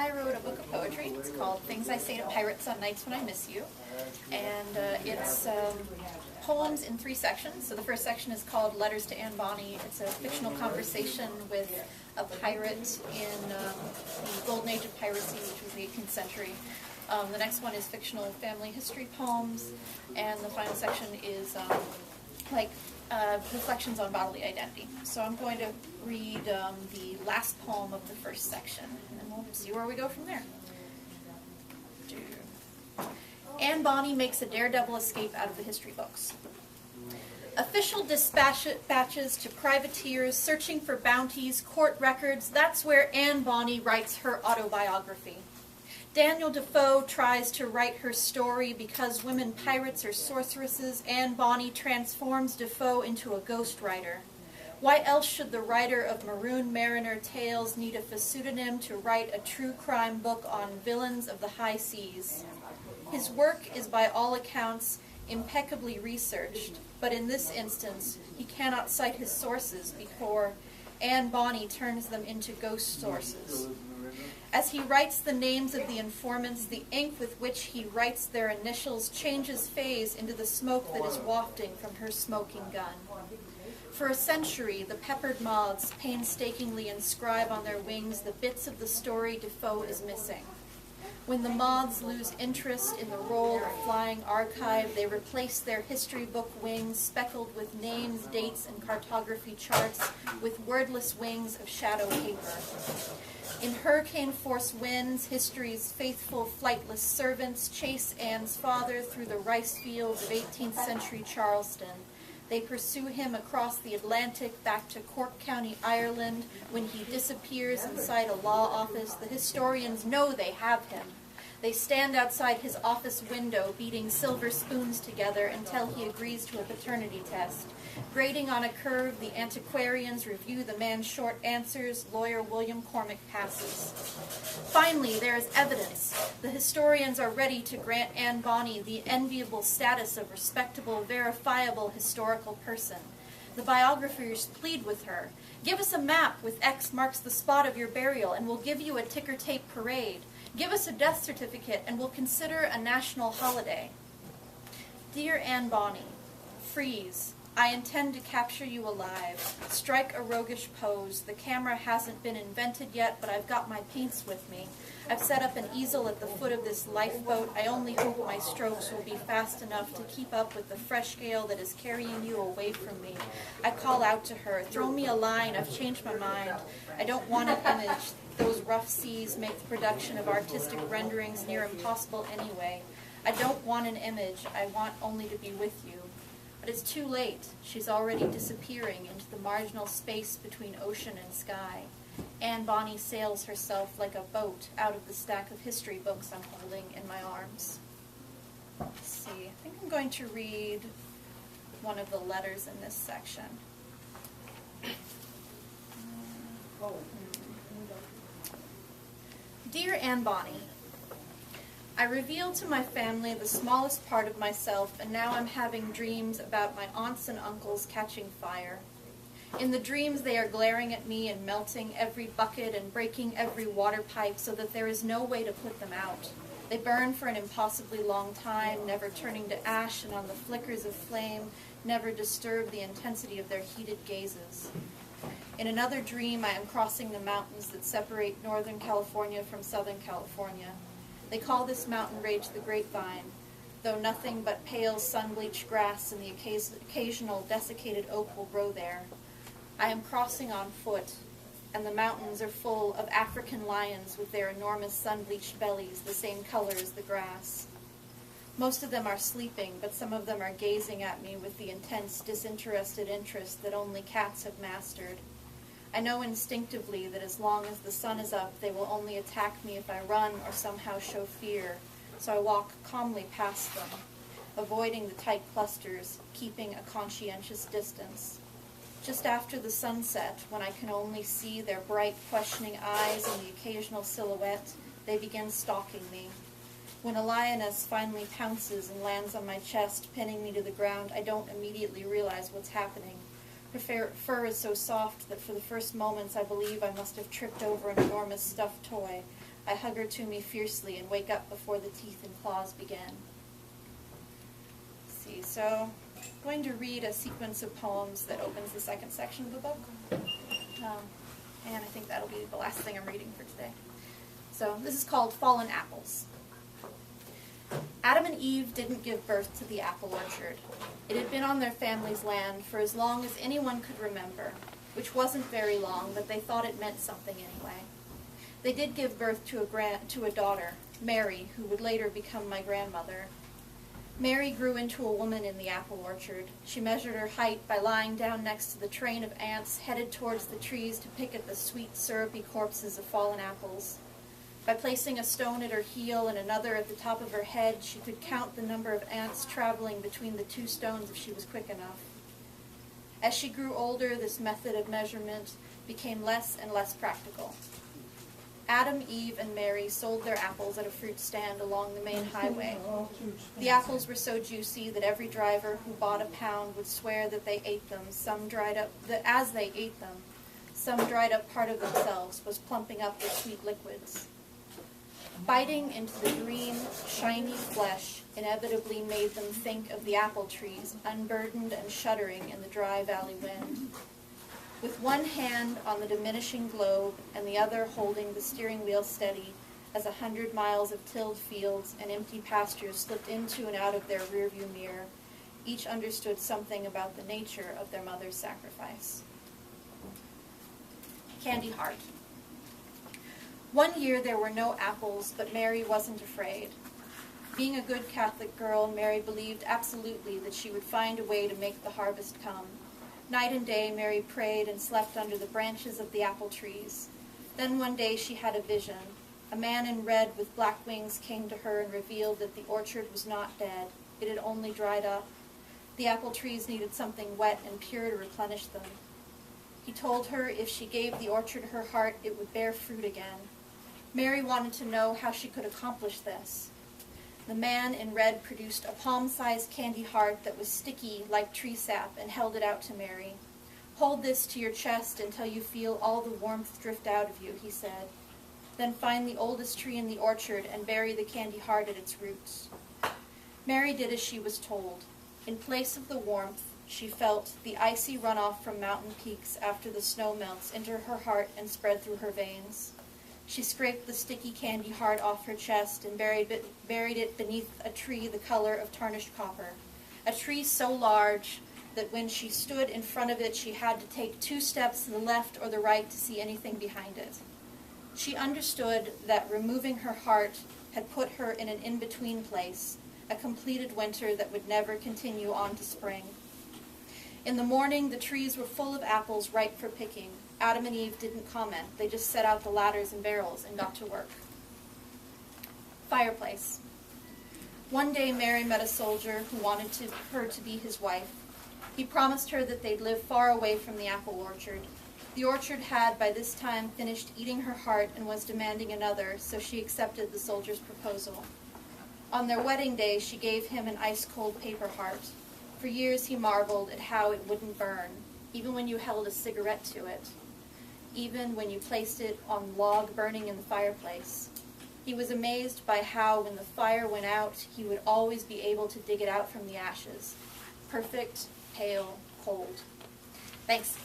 I wrote a book of poetry. It's called Things I Say to Pirates on Nights When I Miss You. And it's poems in 3 sections. So the first section is called Letters to Anne Bonny. It's a fictional conversation with a pirate in the golden age of piracy, which was the 18th century. The next one is fictional family history poems. And the final section is reflections on bodily identity. So I'm going to read the last poem of the first section, and then we'll see where we go from there. Anne Bonny makes a daredevil escape out of the history books. Official dispatches to privateers searching for bounties, court records, that's where Anne Bonny writes her autobiography. Daniel Defoe tries to write her story because women pirates are sorceresses. Anne Bonny transforms Defoe into a ghostwriter. Why else should the writer of Maroon Mariner tales need a pseudonym to write a true crime book on villains of the high seas? His work is by all accounts impeccably researched, but in this instance he cannot cite his sources before Anne Bonny turns them into ghost sources. As he writes the names of the informants, the ink with which he writes their initials changes phase into the smoke that is wafting from her smoking gun. For a century, the peppered moths painstakingly inscribe on their wings the bits of the story Defoe is missing. When the moths lose interest in the role of flying archive, they replace their history book wings, speckled with names, dates, and cartography charts, with wordless wings of shadow paper. In hurricane-force winds, history's faithful, flightless servants chase Anne's father through the rice fields of 18th century Charleston. They pursue him across the Atlantic back to Cork County, Ireland. When he disappears inside a law office, the historians know they have him. They stand outside his office window, beating silver spoons together until he agrees to a paternity test. Grading on a curve, the antiquarians review the man's short answers. Lawyer William Cormack passes. Finally, there is evidence. The historians are ready to grant Anne Bonny the enviable status of respectable, verifiable historical person. The biographers plead with her. Give us a map with X marks the spot of your burial, and we'll give you a ticker tape parade. Give us a death certificate, and we'll consider a national holiday. Dear Anne Bonny, freeze. I intend to capture you alive. Strike a roguish pose. The camera hasn't been invented yet, but I've got my paints with me. I've set up an easel at the foot of this lifeboat. I only hope my strokes will be fast enough to keep up with the fresh gale that is carrying you away from me. I call out to her, throw me a line, I've changed my mind. I don't want an image. Those rough seas make the production of artistic renderings near impossible anyway. I don't want an image. I want only to be with you. But it's too late. She's already disappearing into the marginal space between ocean and sky. Anne Bonny sails herself like a boat out of the stack of history books I'm holding in my arms. Let's see. I think I'm going to read one of the letters in this section. Dear Anne Bonny, I revealed to my family the smallest part of myself, and now I'm having dreams about my aunts and uncles catching fire. In the dreams they are glaring at me and melting every bucket and breaking every water pipe so that there is no way to put them out. They burn for an impossibly long time, never turning to ash, and on the flickers of flame never disturb the intensity of their heated gazes. In another dream I am crossing the mountains that separate Northern California from Southern California. They call this mountain range the Grapevine, though nothing but pale sun-bleached grass and the occasional desiccated oak will grow there. I am crossing on foot, and the mountains are full of African lions with their enormous sun-bleached bellies, the same color as the grass. Most of them are sleeping, but some of them are gazing at me with the intense, disinterested interest that only cats have mastered. I know instinctively that as long as the sun is up, they will only attack me if I run or somehow show fear, so I walk calmly past them, avoiding the tight clusters, keeping a conscientious distance. Just after the sunset, when I can only see their bright, questioning eyes and the occasional silhouette, they begin stalking me. When a lioness finally pounces and lands on my chest, pinning me to the ground, I don't immediately realize what's happening. Her fur is so soft that for the first moments I believe I must have tripped over an enormous stuffed toy. I hug her to me fiercely and wake up before the teeth and claws begin. Let's see, so I'm going to read a sequence of poems that opens the second section of the book. And I think that'll be the last thing I'm reading for today. So this is called Fallen Apples. Adam and Eve didn't give birth to the apple orchard. It had been on their family's land for as long as anyone could remember, which wasn't very long, but they thought it meant something anyway. They did give birth to a daughter, Mary, who would later become my grandmother. Mary grew into a woman in the apple orchard. She measured her height by lying down next to the train of ants headed towards the trees to pick at the sweet, syrupy corpses of fallen apples. By placing a stone at her heel and another at the top of her head, she could count the number of ants traveling between the two stones if she was quick enough. As she grew older, this method of measurement became less and less practical. Adam, Eve, and Mary sold their apples at a fruit stand along the main highway. The apples were so juicy that every driver who bought a pound would swear that they ate them. As they ate them, some dried up part of themselves was plumping up their sweet liquids. Biting into the green, shiny flesh inevitably made them think of the apple trees, unburdened and shuddering in the dry valley wind. With one hand on the diminishing globe and the other holding the steering wheel steady as 100 miles of tilled fields and empty pastures slipped into and out of their rearview mirror, each understood something about the nature of their mother's sacrifice. Candy Heart. One year there were no apples, but Mary wasn't afraid. Being a good Catholic girl, Mary believed absolutely that she would find a way to make the harvest come. Night and day, Mary prayed and slept under the branches of the apple trees. Then one day she had a vision. A man in red with black wings came to her and revealed that the orchard was not dead. It had only dried up. The apple trees needed something wet and pure to replenish them. He told her if she gave the orchard her heart, it would bear fruit again. Mary wanted to know how she could accomplish this. The man in red produced a palm-sized candy heart that was sticky like tree sap and held it out to Mary. "Hold this to your chest until you feel all the warmth drift out of you," he said. "Then find the oldest tree in the orchard and bury the candy heart at its roots." Mary did as she was told. In place of the warmth, she felt the icy runoff from mountain peaks after the snow melts into her heart and spread through her veins. She scraped the sticky candy heart off her chest and buried it beneath a tree the color of tarnished copper, a tree so large that when she stood in front of it she had to take 2 steps to the left or the right to see anything behind it. She understood that removing her heart had put her in an in-between place, a completed winter that would never continue on to spring. In the morning, the trees were full of apples ripe for picking. Adam and Eve didn't comment. They just set out the ladders and barrels and got to work. Fireplace. One day, Mary met a soldier who wanted her to be his wife. He promised her that they'd live far away from the apple orchard. The orchard had, by this time, finished eating her heart and was demanding another, so she accepted the soldier's proposal. On their wedding day, she gave him an ice-cold paper heart. For years, he marveled at how it wouldn't burn, even when you held a cigarette to it, even when you placed it on log burning in the fireplace. He was amazed by how, when the fire went out, he would always be able to dig it out from the ashes. Perfect, pale, cold. Thanks.